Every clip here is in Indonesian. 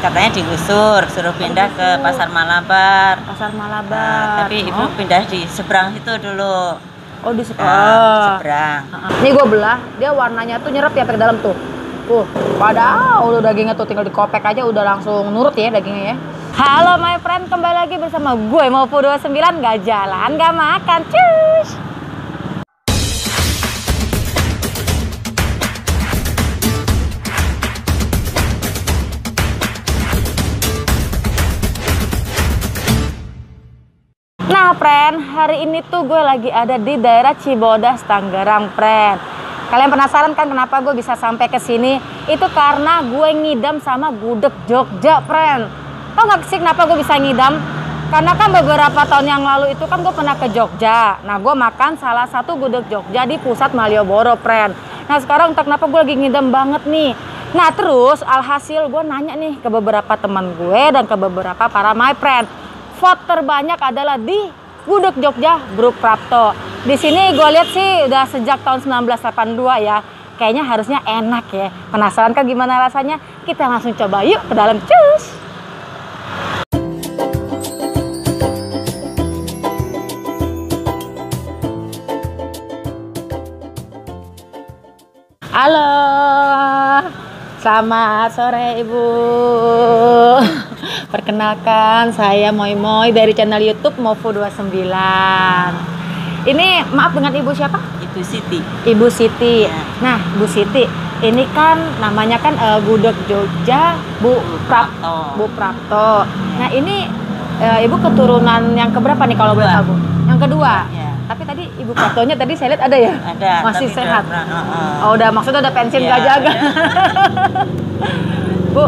katanya digusur, suruh pindah ke Pasar Malabar. Pasar Malabar. Nah, tapi ibu pindah di seberang itu dulu. Oh di seberang. Ini gue belah, dia warnanya tuh nyerap ya ke dalam tuh. Padahal dagingnya tuh tinggal dikopek aja udah langsung nurut ya dagingnya ya. Halo my friend, kembali lagi bersama gue Mofu 29, gak jalan, gak makan, cus. Nah friend, hari ini tuh gue lagi ada di daerah Cibodas, Tangerang friend. Kalian penasaran kan kenapa gue bisa sampai ke sini? Itu karena gue ngidam sama gudeg Jogja friend. Tau gak sih kenapa gue bisa ngidam? Karena kan beberapa tahun yang lalu itu kan gue pernah ke Jogja. Nah gue makan salah satu gudeg Jogja di pusat Malioboro friend. Nah sekarang entah kenapa gue lagi ngidam banget nih. Nah terus alhasil gue nanya nih ke beberapa teman gue dan ke beberapa para my friend. Vote terbanyak adalah di gudeg Jogja Grup Prapto. Di sini gue lihat sih udah sejak tahun 1982 ya. Kayaknya harusnya enak ya. Penasaran kan gimana rasanya? Kita langsung coba yuk ke dalam, cus. Halo, selamat sore Ibu. Perkenalkan, saya Moy Moy dari channel YouTube Mofu 29. Ini maaf dengan Ibu siapa? Ibu Siti. Ibu Siti. Ya. Nah, Bu Siti, ini kan namanya kan gudeg Jogja Bu Prapto. Bu Prapto. Nah, ini Ibu keturunan yang keberapa nih kalau boleh tahu? Yang kedua. Ya. Tapi tadi Ibu Praptonya tadi saya lihat ada ya? Ada. Masih sehat. Oh, udah maksudnya udah pensiun ya, gak jaga. Bu,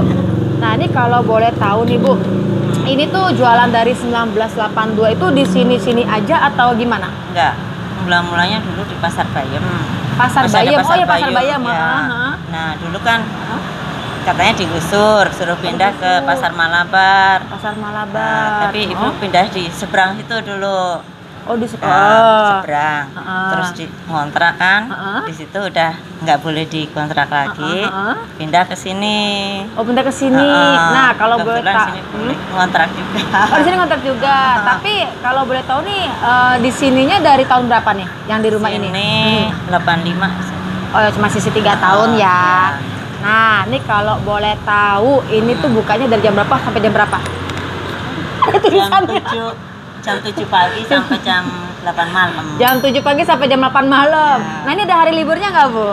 nah ini kalau boleh tahu nih Bu, ini tuh jualan dari 1982 itu di sini-sini aja atau gimana? Enggak, mula-mulanya dulu di Pasar Bayem. Pasar Bayem, oh ya Pasar Bayem. Ya. Nah dulu kan katanya digusur, suruh pindah ke Pasar Malabar. Pasar Malabar. Nah, tapi ibu pindah di seberang itu dulu. Oh di seberang. Terus di kontrak kan, di situ udah nggak boleh dikontrak lagi, pindah ke sini. Oh pindah ke sini. Nah kalau boleh tahu, ngontrak juga. Oh di sini ngontrak juga. Tapi kalau boleh tahu nih, di sininya dari tahun berapa nih, yang di rumah ini? Ini 85. Oh ya masih 3 tahun ya. Nah ini kalau boleh tahu, ini tuh bukanya dari jam berapa sampai jam berapa? Jam 7 pagi sampai jam 8 malam. Jam 7 pagi sampai jam 8 malam. Ya. Nah ini ada hari liburnya nggak Bu?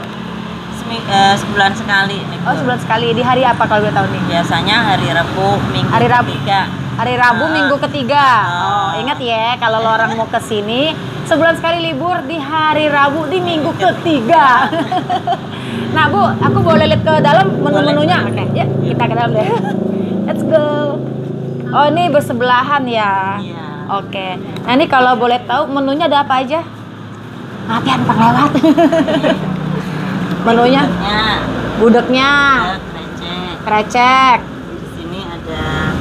Sebulan sekali. Oh sebulan sekali. Di hari apa kalau boleh tahu nih? Biasanya hari Rabu, Minggu hari Rabu. ketiga. Hari Rabu, Minggu ketiga. Oh ingat ya kalau lo orang mau ke sini sebulan sekali libur di hari Rabu di Minggu ketiga. Nah Bu, aku boleh lihat ke dalam menu-menunya? Oke, yuk kita ke dalam deh. Let's go. Oh ini bersebelahan ya. Iya. Oke. Nah ini kalau boleh tahu menunya ada apa aja? Maaf ya numpang lewat. Menunya? Gudegnya. Krecek. Di sini ada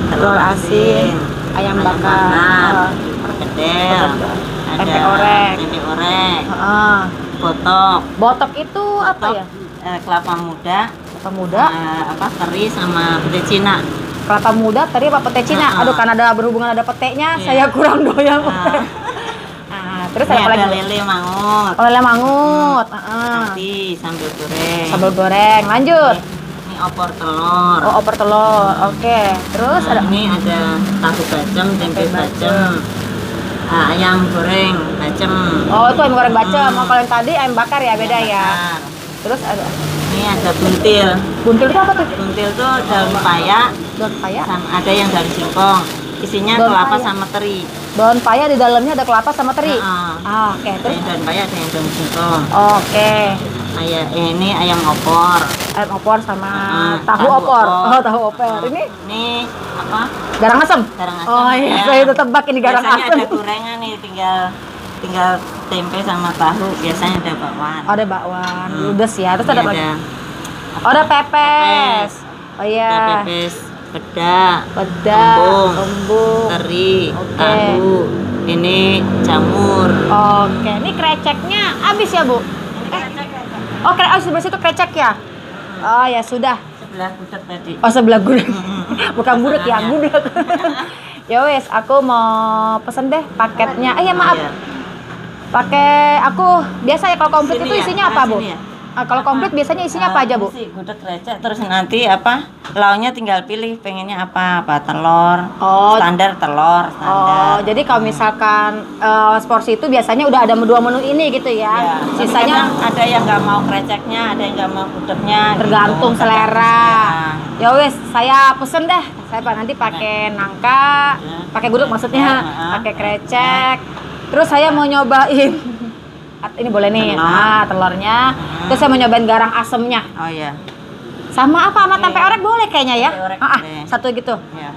telur asin, ayam bakar, perkedel, tempe orek. Botok itu apa ya? Kelapa muda. Kelapa muda. Teri sama pete Cina. Kelapa muda, teri apa pete Cina? Aduh kan ada berhubungan ada petenya, saya kurang doyan pete. Terus ada apa lagi? Lele mangut. Oh, lele mangut. Nanti sambal goreng. Sambal goreng. Lanjut. Ini opor telur. Oh, opor telur. Oke. Terus ada ini ada tahu bacem, tempe bacem. Ayam goreng bacem. Oh, itu ayam goreng bacem. Oh, kalau yang tadi ayam bakar ya, beda ya. Terus ada ini ada buntil. Buntil itu apa tuh? Buntil tuh daun paya. Daun paya? Ada yang daun singkong. Isinya daun kelapa paya sama teri. Daun paya di dalamnya ada kelapa sama teri. Oke. Terus ada yang daun paya, ada yang daun singkong. Oke. Ini ayam opor. Ayam opor sama tahu opor. Oh, tahu opor. Ini apa? Garang asem. Garang asem. Oh iya, saya udah tebak ini garang asem. Biasanya ada gorengan nih, tinggal tempe sama tahu. Biasanya ada bakwan. Oh, ada bakwan. Ludes ya. Terus ada apa lagi? Oh, ada pepes. Oh iya. Ada pepes, peda, embung, teri, tahu. Ini jamur. Oke, ini kreceknya habis ya, Bu? Oh, sebelah situ krecek ya? Oh ya sudah. Sebelah gudeg tadi. Oh sebelah gudeg. Bukan gudeg ya, gudeg. Ya wes, aku mau pesen deh paketnya. Ya maaf. Iya. Pakai aku biasa ya kalau komplit Sini itu ya? isinya apa, Bu? Sini ya? Kalau komplit biasanya isinya apa aja, Bu? Isi gudeg recek, terus nanti apa? Lauknya tinggal pilih pengennya apa telur. Oh. Standar telur, Oh, standar. jadi kalau misalkan seporsi itu biasanya udah ada dua menu ini gitu ya. Ya, tapi Sisanya kadang ada yang nggak mau kreceknya, ada yang nggak mau gudegnya. tergantung gitu. selera. Tergantung Ya wes, saya pesen deh. Saya nanti pakai nangka, Ya. pakai gudeg maksudnya, Ya, pakai krecek. Terus saya mau nyobain ini boleh nih, Telur. telurnya. Terus saya mau nyobain garang asemnya. selera. Oh iya. Sama apa? Sama Iya. tempe orek boleh kayaknya ya? Tempe orek Ah, boleh. satu gitu. Iya.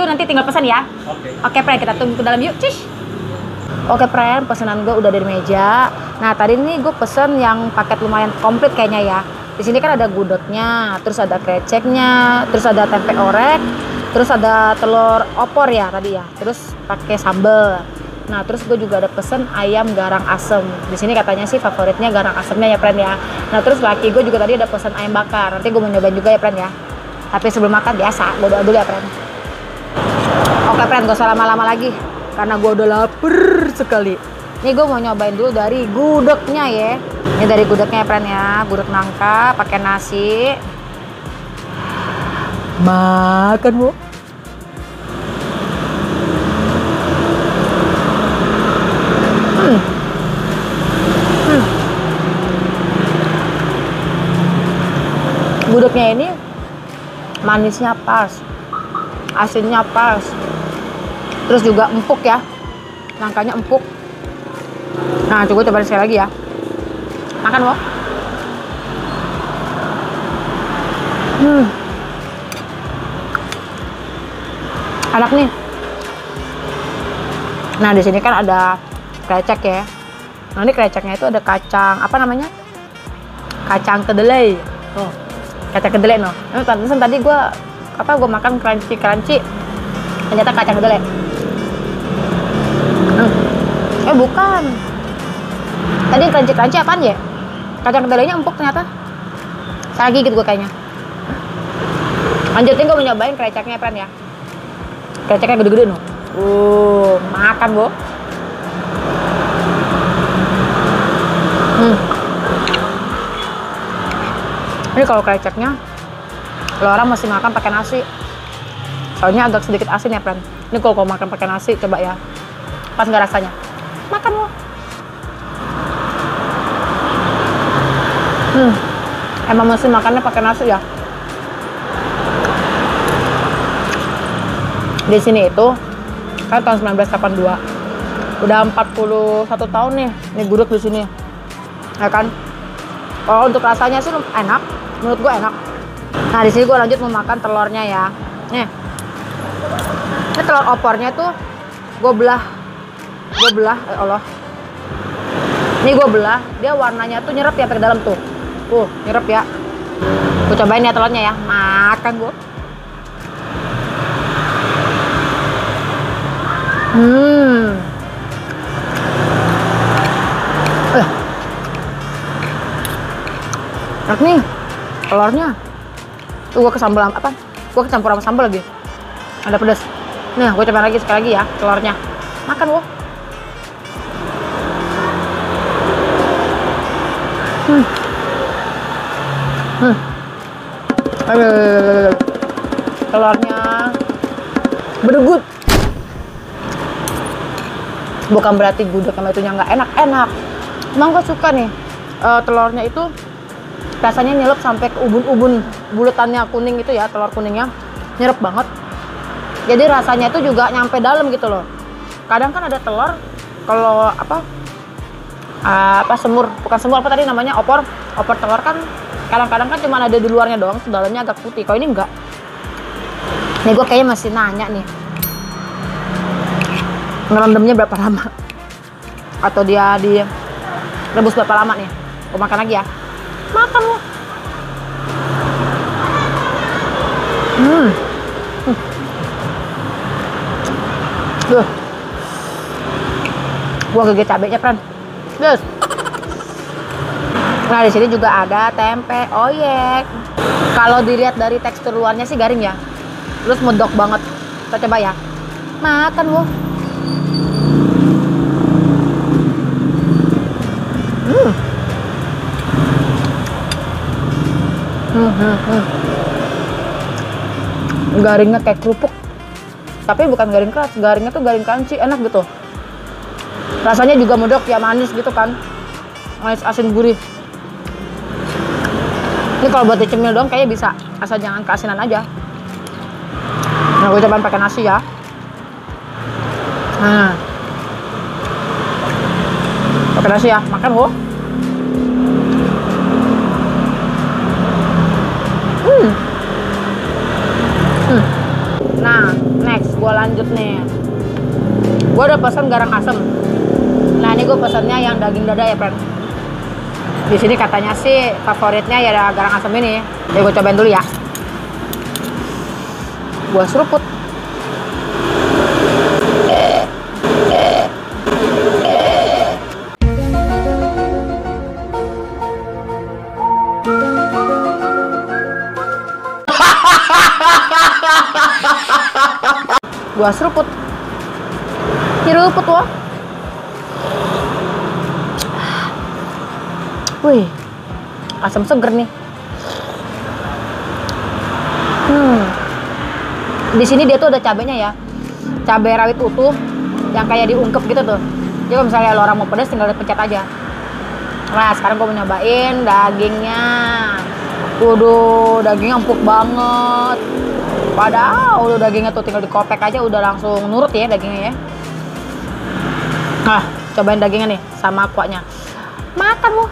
Nanti tinggal pesan ya. Oke, Pren, kita tunggu ke dalam yuk. Cish. Oke, Pren, pesanan gue udah dari meja. Nah, tadi nih gue pesen yang paket lumayan komplit kayaknya ya. Di sini kan ada gudegnya, terus ada kreceknya, terus ada tempe orek, terus ada telur opor ya tadi ya. Terus pakai sambel. Nah, terus gue juga ada pesen ayam garang asem. Di sini katanya sih favoritnya garang asemnya ya, Pren ya. Nah, terus laki gue juga tadi ada pesen ayam bakar. Nanti gue mau nyobain juga ya, Pren ya. Tapi sebelum makan biasa, gue doa dulu ya, Pren. Oke, Pren, gak usah lama-lama lagi. Karena gue udah lapar sekali. Nih gue mau nyobain dulu dari gudegnya ya. Ini dari gudegnya ya, Pren ya. Gudeg nangka, pakai nasi. Makan, Bu. Gudegnya ini manisnya pas, asinnya pas, terus juga empuk ya, nangkanya empuk. Nah, coba cobain sekali lagi ya. Makan, Wo. Enak nih. Nah, di sini kan ada krecek ya. Nah, ini kreceknya itu ada kacang, apa namanya? Kacang kedelai. Oh, kacang kedelai no. Nah, pantesan tadi gue makan crunchy, ternyata kacang kedelai. Bukan. Tadi crunchy apaan ya? Kacang kedelainya empuk ternyata. Saya gigit gue kayaknya. Lanjutin gue mau nyobain kreceknya, Pren ya. Kreceknya gede-gede no. Makan, Bu. Ini kalau kreceknya, kalau orang masih makan pakai nasi. Soalnya agak sedikit asin ya, Pren. Ini kalau makan pakai nasi, coba ya. Pas nggak rasanya? Makan, loh. Emang mesti makannya pakai nasi ya. Di sini itu kan tahun 1982. Udah 41 tahun nih gudeg di sini. Ya kan? Kalau untuk rasanya sih enak, menurut gue enak. Nah, di sini gue lanjut mau makan telurnya ya. Nih. Ini telur opornya tuh gue belah, ya Allah. Ini gue belah, dia warnanya tuh nyerep ya ke dalam tuh. Nyerep ya. Gue cobain ya telurnya ya. Makan gue. Enak nih telurnya. Tuh gue kesambal apa? Gue kecampur sama sambal lagi. Ada pedas. Nah, gue coba lagi sekali lagi ya telurnya. Makan, wo. Telurnya berdegut. Bukan berarti gudeg sama itunya nggak enak. Emang gue suka nih telurnya itu rasanya nyelep sampai ke ubun-ubun bulatannya kuning itu ya, telur kuningnya nyerep banget. Jadi rasanya itu juga nyampe dalam gitu loh. Kadang kan ada telur kalau semur, bukan semur apa tadi namanya, opor telur kan kadang-kadang kan cuma ada di luarnya doang, dalamnya agak putih. Kalau ini enggak. Nih gue kayaknya masih nanya nih, ngerendamnya berapa lama? Atau dia direbus berapa lama nih? Gue makan lagi ya. Makan lo. Gua gigit cabenya, Pren. Yes. Nah, di sini juga ada tempe oyek. Kalau dilihat dari tekstur luarnya sih garing ya. Terus medok banget. Kita coba ya. Makan wo. Garingnya kayak kerupuk, tapi bukan garing keras, garingnya tuh garing crunchy, enak gitu. Rasanya juga medok ya, manis gitu kan, manis asin gurih. Ini kalau buat dicemil doang kayaknya bisa, asal jangan keasinan aja. Nah, gue cobain pakai nasi ya. Nah, pakai nasi ya, makan wo. Nah, next gue lanjut nih. Gue udah pesan garang asem. Nah, ini gue pesannya yang daging dada ya, friend. Di sini katanya sih favoritnya ya garang asem ini. Jadi gue cobain dulu ya. Gue seruput. Gua seruput, diruput wah. Wih, asam seger nih. Di sini dia tuh ada cabenya ya, cabai rawit utuh yang kayak diungkep gitu tuh. Jadi kalau misalnya lo orang mau pedas tinggal dipencet aja. Nah, sekarang gua mau nyobain dagingnya. Waduh, dagingnya empuk banget. Padahal udah dagingnya tuh tinggal dikopek aja udah langsung nurut ya dagingnya ya. Nah, cobain dagingnya nih sama kuahnya. Makan lu.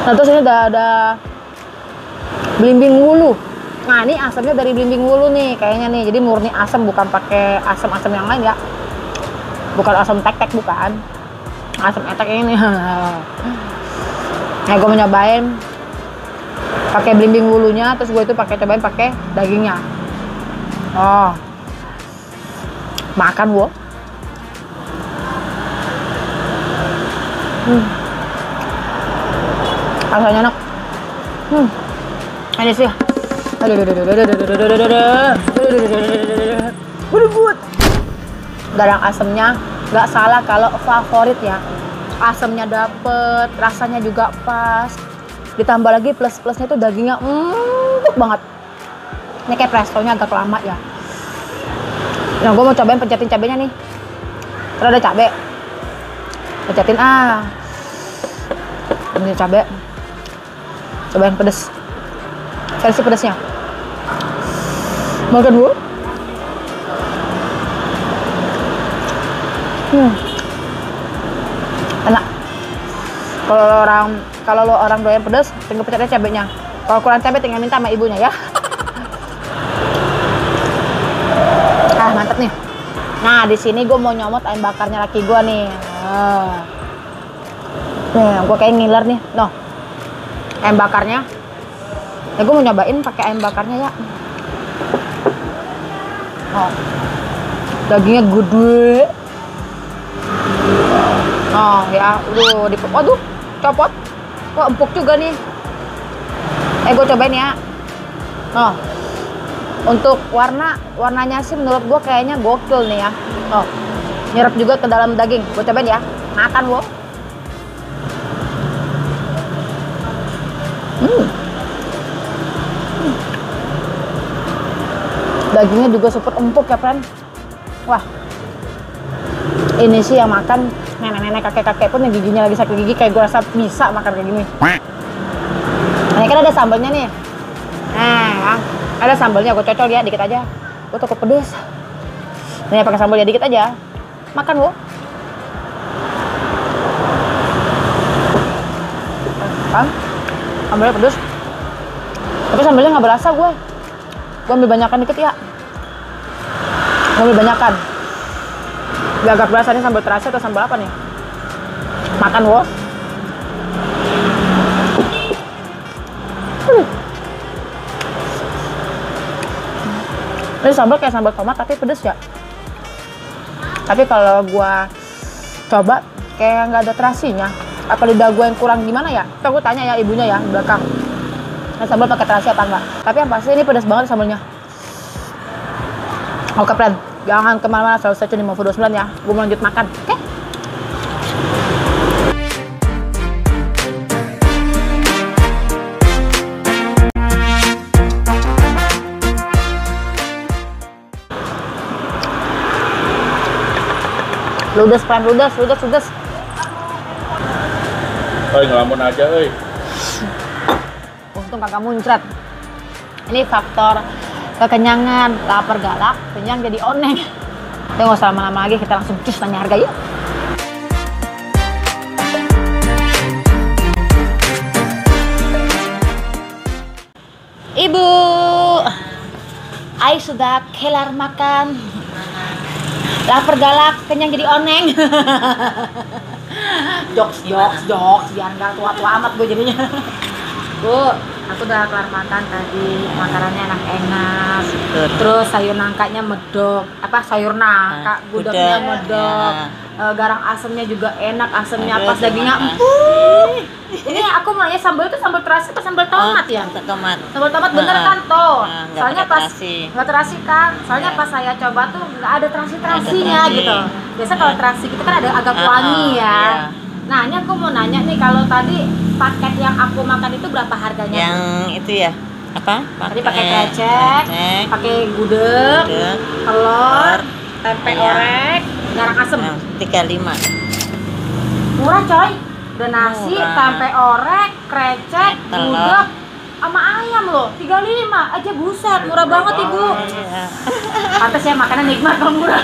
Nah, terus ini udah ada belimbing wulu. Nah, ini asamnya dari belimbing wulu nih kayaknya nih. Jadi murni asam, bukan pakai asam-asam yang lain ya. Bukan asam tek-tek, bukan. Asam etek ini. Nah, gue mau nyobain pakai belimbing wulunya, terus gue itu cobain pakai dagingnya. Oh. Makan gue. Rasanya enak. Ini sih. Buat garang asemnya nggak salah kalau favorit ya. Asemnya dapet, rasanya juga pas. Ditambah lagi plus-plusnya itu dagingnya empuk banget. Ini kayak prestonya agak lama ya. Nah, gue mau cobain pencetin cabenya nih. Terus ada cabe. Pencetin ini cabe. Cobain pedes. Versi pedesnya. Makan bu. Enak. Kalau lo orang doyan pedas, tinggal pencet aja cabenya. Kalau kurang cabai tinggal minta sama ibunya ya. Mantep nih. Nah, di sini gue mau nyomot ayam bakarnya laki gue nih. Gue kayak ngiler nih. Noh, ayam bakarnya. Ya, gue mau nyobain pakai ayam bakarnya ya. Oh, dagingnya gede. Oh ya, waduh, copot. Wah, empuk juga nih. Gue cobain ya. Oh, untuk warnanya sih menurut gue kayaknya gokil nih ya. Oh, nyerap juga ke dalam daging. Gue cobain ya. Makan wo. Dagingnya juga super empuk ya, friend. Wah, ini sih yang makan nenek-nenek, kakek-kakek pun yang giginya lagi sakit gigi kayak gue rasa bisa makan kayak gini. Ini kan ada sambalnya nih. Nah, ada sambalnya, gue cocol ya dikit aja. Gue takut pedes. Nih pakai sambal ya dikit aja. Makan wo. Kan? Sambalnya pedes. Tapi sambalnya nggak berasa gue. Gue ambil banyakan dikit ya. Gue ambil banyakan. Biar agak berasa nih sambal terasa atau sambal apa nih. Makan wo. Ini sambal kayak sambal tomat tapi pedes ya. Tapi kalau gua coba kayak nggak ada terasinya. Apa lidah gua yang kurang gimana ya? Ntar gua tanya ya ibunya ya di belakang. Nah, sambal pakai terasi apa enggak? Tapi yang pasti ini pedas banget sambalnya. Oke, friend. Jangan kemana-mana, selalu stay tune di Movo 29 ya. Gua mau lanjut makan, oke? Ludes, friend, ludes. Ngelamun aja, Untung kagak muncrat. Ini faktor kekenyangan, lapar galak, kenyang jadi oneng. Kita nggak usah lama-lama lagi, kita langsung cus tanya harga yuk. Ibu, Ai sudah kelar makan. Lapar galak, kenyang jadi oneng. jokes, biar nggak tua-tua amat gue jadinya. Bu, aku udah kelar makan tadi, makanannya enak-enak. Terus sayur nangkanya medok, sayur nangka, gudegnya medok. Garang asemnya juga enak, asemnya pas, dagingnya empuk. Ini aku mau nanya, sambal itu sambal terasi apa sambal tomat ya? Sambal tomat bener kan tuh? Soalnya pas nggak terasi kan? Soalnya pas saya coba tuh nggak ada terasi-terasinya gitu. Biasa kalau terasi itu kan ada agak wangi ya. Nah, ini aku mau nanya nih, kalau tadi paket yang aku makan itu berapa harganya? Yang itu ya? Apa? Tadi pakai krecek, pakai gudeg, telur, tempe orek, garang asem. 35. Murah coy. Udah nasi, tempe orek, krecek, gudeg, sama ayam loh. 35 aja, buset, murah banget ibu. Pantes ya makanan nikmat kalau murah.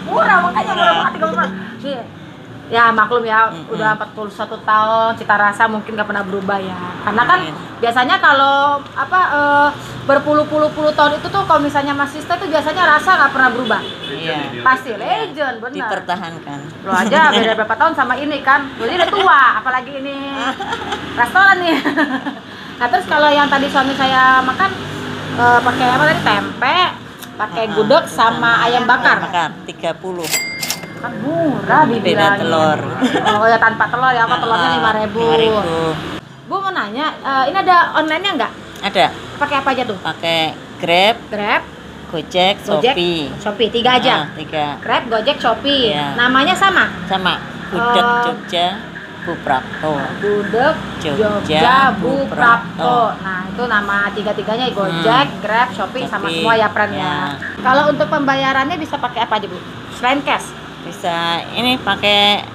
Murah, makanya murah banget 35. Ya maklum ya, udah 41 tahun, cita rasa mungkin gak pernah berubah ya. Karena kan biasanya kalau berpuluh-puluh tahun itu tuh kalau misalnya masih stay tuh biasanya rasa gak pernah berubah. Iya. Pasti legend, bener. Dipertahankan. Lo aja beda berapa tahun sama ini kan. Lo ini udah tua, apalagi ini restoran nih. Nah terus kalau yang tadi suami saya makan pakai apa tadi, tempe, pakai gudeg sama ayam bakar. 30. Kan murah dibilangin. Beda telur. Oh ya, tanpa telur ya, apa telurnya 5.000. Bu mau nanya, ini ada online-nya nggak? Ada. Pakai apa aja tuh? Pakai Grab, Gojek, Shopee. 3 aja. 3. Grab, Gojek, Shopee. Iya. Namanya sama? Sama. Gudeg Jogja, Bu Prapto. Gudeg Jogja, Bu Prapto. Nah, itu nama tiga-tiganya, Gojek, Grab, Shopee, sama semua ya, friend ya. Kalau untuk pembayarannya bisa pakai apa aja, Bu? Selain cash? Bisa ini pakai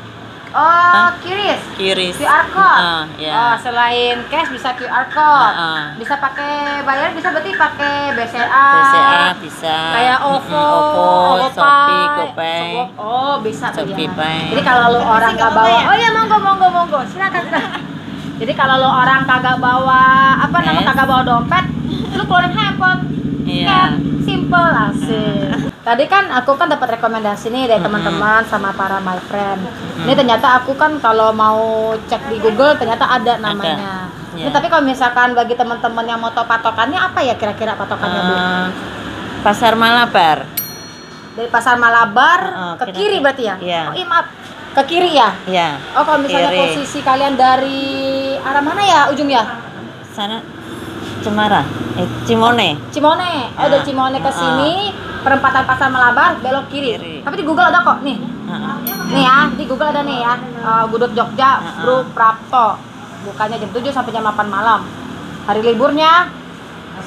QRIS. QR code. Ya. Selain cash bisa QR code. Bisa pakai bayar, bisa berarti pakai BCA bisa. Kayak OVO, Shopee, GoPay. Oh, bisa tuh Shopee ya. Pay. Jadi kalau lo orang nggak bawa, oh ya monggo. Silakan. Jadi kalau lo orang kagak bawa kagak bawa dompet, lo keluarin handphone. Iya. Simple, asik. Tadi kan aku dapat rekomendasi nih dari teman-teman sama para my friend. Ini ternyata aku kan kalau mau cek di Google ternyata ada namanya. Ini tapi kalau misalkan bagi teman-teman yang mau tahu patokannya apa ya kira-kira patokannya, Bu? Pasar Malabar. Dari Pasar Malabar ke kiri berarti ya? Iya. Oh, maaf. Ke kiri ya? Iya. Oh, kalau misalnya kiri. posisi kalian dari arah mana ya ujungnya? Sana Cemara, Cimone. Oh, dari Cimone ke sini, perempatan Pasar Malabar, belok kiri. Tapi di Google ada kok, nih. Nih ya, di Google ada nih ya. Gudeg Jogja, Bu Prapto. Bukanya jam 7 sampai jam 8 malam. Hari liburnya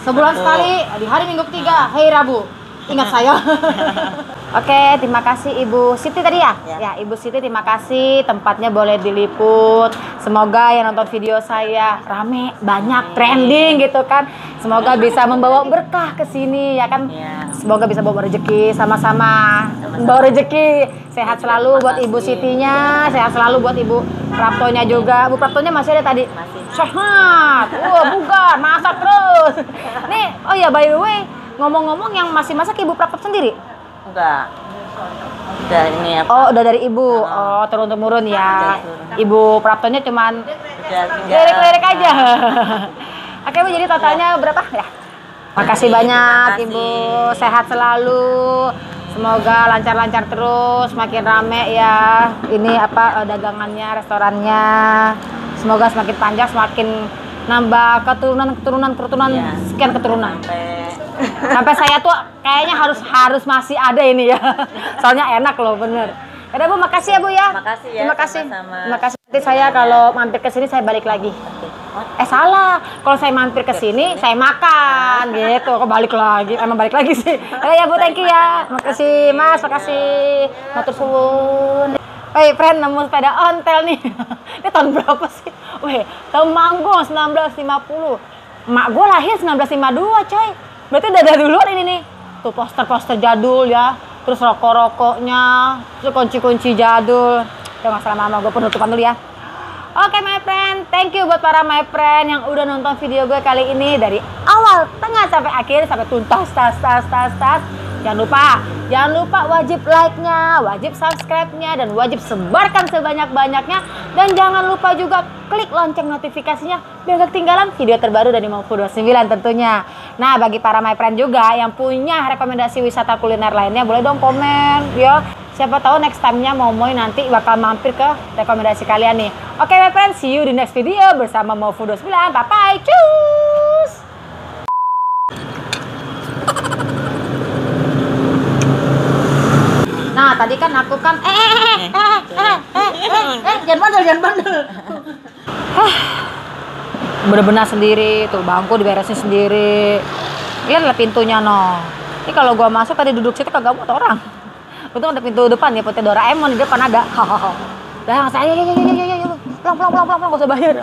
sebulan sekali, di hari Minggu ketiga, hari Rabu. Ingat saya. Oke, terima kasih Ibu Siti tadi ya? Ya, Ibu Siti terima kasih, tempatnya boleh diliput. Semoga yang nonton video saya rame, banyak, trending gitu kan. Semoga bisa membawa berkah ke sini ya kan. Semoga bisa bawa rezeki sama-sama. Bawa rezeki, sehat selalu buat Ibu Sitinya, sehat selalu buat Ibu Praptonya juga. Bu Praptonya masih ada tadi? Sehat. Bugar, masak terus. Nih, oh ya by the way, ngomong-ngomong yang masih masak Ibu Prapto sendiri? Enggak. Udah ini apa? Oh, udah dari Ibu. Oh, turun-temurun ya. Ibu Praptonya cuman lirik-lirik aja. Oke, Bu, jadi totalnya berapa ya? Makasih banyak Ibu, sehat selalu. Semoga lancar-lancar terus, makin rame ya. Ini apa dagangannya, restorannya. Semoga semakin panjang, semakin nambah keturunan Ya. sekian keturunan. Sampai Sampai saya tuh kayaknya harus masih ada ini ya. Soalnya enak loh, bener. Udah Bu, makasih ya Bu ya. Makasih ya, Terima kasih. sama-sama. Terima kasih. Nanti saya kalau mampir ke sini saya balik lagi. Salah. Kalau saya mampir ke sini, saya makan gitu. Kok balik lagi? Emang balik lagi sih. Ya Bu, thank you ya. Makasih Mas, makasih. Matur suwun. Woi, friend, nemu sepeda ontel nih. Ini tahun berapa sih? Wih, tahun Manggo 1950. Mak gue lahir 1952, coy. Berarti udah dari duluan ini nih. Tuh poster-poster jadul ya. Terus rokok-rokoknya, terus kunci-kunci jadul. Udah nggak salah mama, gue penutupan dulu ya. Oke my friend, thank you buat para my friend yang udah nonton video gue kali ini dari awal, tengah sampai akhir sampai tuntas, tas. Jangan lupa wajib like-nya, wajib subscribe-nya, dan wajib sebarkan sebanyak-banyaknya. Dan jangan lupa juga klik lonceng notifikasinya biar gak ketinggalan video terbaru dari Mofu 29 tentunya. Nah, bagi para my friend juga yang punya rekomendasi wisata kuliner lainnya, boleh dong komen ya. Siapa tahu next time-nya Momoy nanti bakal mampir ke rekomendasi kalian nih. Oke my friend, see you di next video bersama Mofu 29. Bye-bye, cus! Nah, tadi kan aku kan jangan bandel. Bener-bener sendiri, tuh bangku diberesin sendiri. Lihat lah pintunya no. Ini kalau gua masuk tadi duduk situ kagak muat orang. Untung ada pintu depan ya, putih Doraemon di depan ada. Dah, saya pulang, gak usah bayar.